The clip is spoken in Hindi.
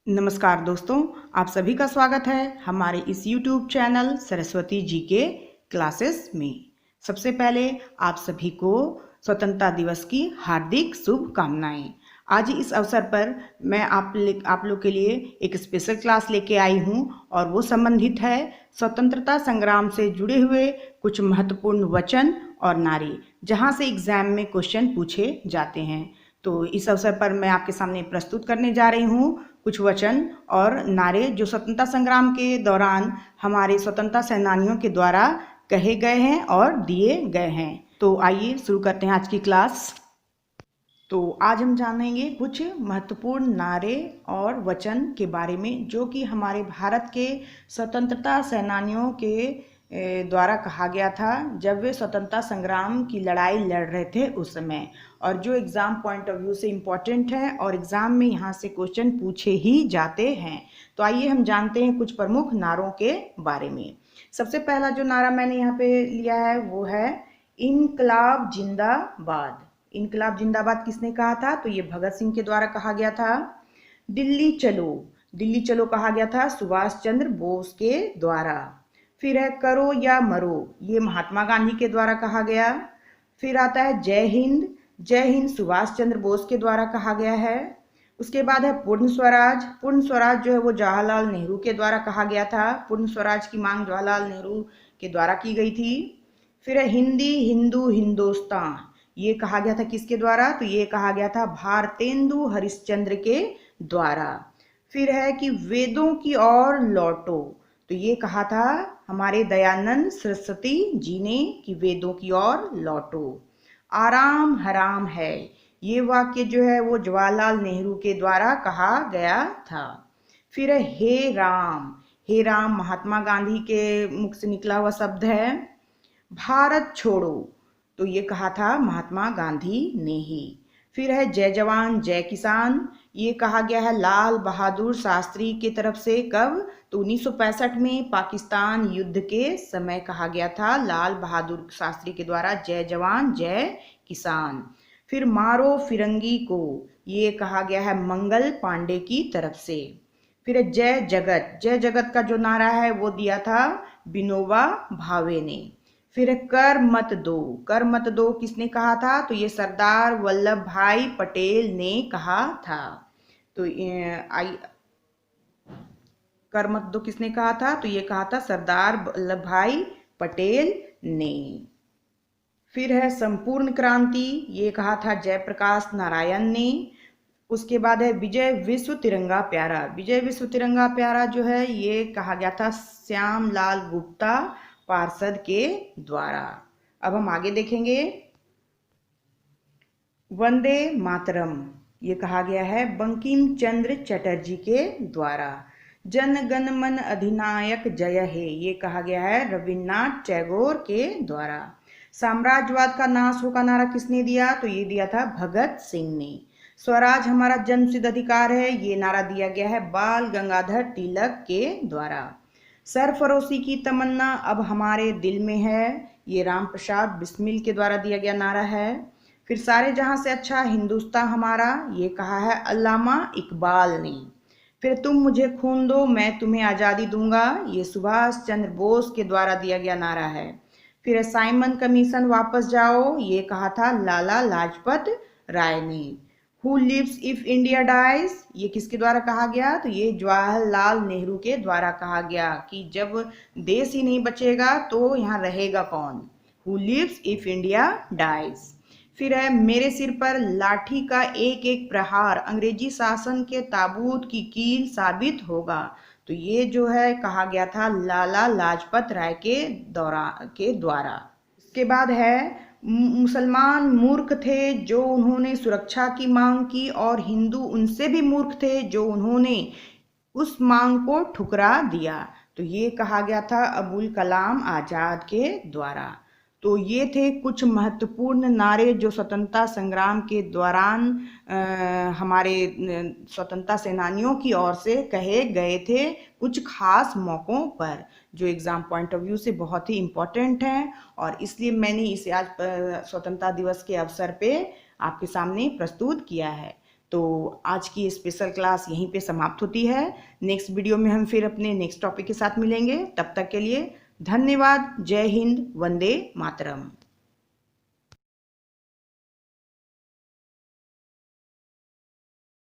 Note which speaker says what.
Speaker 1: नमस्कार दोस्तों, आप सभी का स्वागत है हमारे इस YouTube चैनल सरस्वती जी के क्लासेस में। सबसे पहले आप सभी को स्वतंत्रता दिवस की हार्दिक शुभकामनाएं। आज इस अवसर पर मैं आप लोग के लिए एक स्पेशल क्लास लेके आई हूं और वो संबंधित है स्वतंत्रता संग्राम से जुड़े हुए कुछ महत्वपूर्ण वचन और नारे, जहां से एग्जाम में क्वेश्चन पूछे जाते हैं। तो इस अवसर पर मैं आपके सामने प्रस्तुत करने जा रही हूँ कुछ वचन और नारे जो स्वतंत्रता संग्राम के दौरान हमारे स्वतंत्रता सेनानियों के द्वारा कहे गए हैं और दिए गए हैं। तो आइए शुरू करते हैं आज की क्लास। तो आज हम जानेंगे कुछ महत्वपूर्ण नारे और वचन के बारे में जो कि हमारे भारत के स्वतंत्रता सेनानियों के द्वारा कहा गया था जब वे स्वतंत्रता संग्राम की लड़ाई लड़ रहे थे उस समय, और जो एग्ज़ाम पॉइंट ऑफ व्यू से इम्पॉर्टेंट है और एग्ज़ाम में यहाँ से क्वेश्चन पूछे ही जाते हैं। तो आइए हम जानते हैं कुछ प्रमुख नारों के बारे में। सबसे पहला जो नारा मैंने यहाँ पे लिया है वो है इनकलाब जिंदाबाद। इनकलाब जिंदाबाद किसने कहा था? तो ये भगत सिंह के द्वारा कहा गया था। दिल्ली चलो, दिल्ली चलो कहा गया था सुभाष चंद्र बोस के द्वारा। फिर है करो या मरो, ये महात्मा गांधी के द्वारा कहा गया। फिर आता है जय हिंद, जय हिंद सुभाष चंद्र बोस के द्वारा कहा गया है। उसके बाद है पूर्ण स्वराज, पूर्ण स्वराज जो है वो जवाहरलाल नेहरू के द्वारा कहा गया था। पूर्ण स्वराज की मांग जवाहरलाल नेहरू के द्वारा की गई थी। फिर है हिंदी हिंदू हिंदुस्तान, ये कहा गया था किसके द्वारा? तो ये कहा गया था भारतेंदु हरिश्चंद्र के द्वारा। फिर है कि वेदों की ओर लौटो, तो ये कहा था हमारे दयानंद सरस्वती जी ने कि वेदों की ओर लौटो। आराम हराम है, ये वाक्य जो है वो जवाहरलाल नेहरू के द्वारा कहा गया था। फिर है हे राम, हे राम महात्मा गांधी के मुख से निकला हुआ शब्द है। भारत छोड़ो, तो ये कहा था महात्मा गांधी ने ही। फिर है जय जवान जय किसान, ये कहा गया है लाल बहादुर शास्त्री की तरफ से। कब? तो 1965 में पाकिस्तान युद्ध के समय कहा गया था लाल बहादुर शास्त्री के द्वारा जय जवान जय किसान। फिर मारो फिरंगी को, ये कहा गया है मंगल पांडे की तरफ से। फिर जय जगत, जय जगत का जो नारा है वो दिया था विनोबा भावे ने। फिर कर मत दो, कर मत दो किसने कहा था? तो ये सरदार वल्लभ भाई पटेल ने कहा था। तो आई कर मत दो किसने कहा था? तो ये कहा था सरदार वल्लभ भाई पटेल ने। फिर है संपूर्ण क्रांति, ये कहा था जयप्रकाश नारायण ने। उसके बाद है विजय विश्व तिरंगा प्यारा, विजय विश्व तिरंगा प्यारा जो है ये कहा गया था श्याम लाल गुप्ता पार्षद के द्वारा। अब हम आगे देखेंगे। वंदे मातरम, ये कहा गया है बंकिम चंद्र चटर्जी के द्वारा। जन गण मन अधिनायक जय हे, ये कहा गया है रविन्द्रनाथ टैगोर के द्वारा। साम्राज्यवाद का नाश हो का नारा किसने दिया? तो ये दिया था भगत सिंह ने। स्वराज हमारा जन्मसिद्ध अधिकार है, ये नारा दिया गया है बाल गंगाधर तिलक के द्वारा। सरफरोशी की तमन्ना अब हमारे दिल में है, ये राम प्रसाद बिस्मिल के द्वारा दिया गया नारा है। फिर सारे जहां से अच्छा हिंदुस्तान हमारा, ये कहा है अल्लामा इकबाल ने। फिर तुम मुझे खून दो मैं तुम्हें आज़ादी दूंगा, ये सुभाष चंद्र बोस के द्वारा दिया गया नारा है। फिर साइमन कमीशन वापस जाओ, ये कहा था लाला लाजपत राय ने। Who lives if India dies, ये किसके द्वारा कहा गया? तो ये जवाहरलाल नेहरू के द्वारा कहा गया कि जब देश ही नहीं बचेगा तो यहाँ रहेगा कौन? Who lives if India dies. फिर है मेरे सिर पर लाठी का एक एक प्रहार अंग्रेजी शासन के ताबूत की कील साबित होगा, तो ये जो है कहा गया था लाला लाजपत राय के द्वारा। इसके बाद है मुसलमान मूर्ख थे जो उन्होंने सुरक्षा की मांग की और हिंदू उनसे भी मूर्ख थे जो उन्होंने उस मांग को ठुकरा दिया, तो ये कहा गया था अबुल कलाम आजाद के द्वारा। तो ये थे कुछ महत्वपूर्ण नारे जो स्वतंत्रता संग्राम के दौरान हमारे स्वतंत्रता सेनानियों की ओर से कहे गए थे कुछ खास मौक़ों पर, जो एग्ज़ाम पॉइंट ऑफ व्यू से बहुत ही इम्पोर्टेंट हैं, और इसलिए मैंने इसे आज स्वतंत्रता दिवस के अवसर पे आपके सामने प्रस्तुत किया है। तो आज की स्पेशल क्लास यहीं पे समाप्त होती है। नेक्स्ट वीडियो में हम फिर अपने नेक्स्ट टॉपिक के साथ मिलेंगे। तब तक के लिए धन्यवाद। जय हिंद, वंदे मातरम।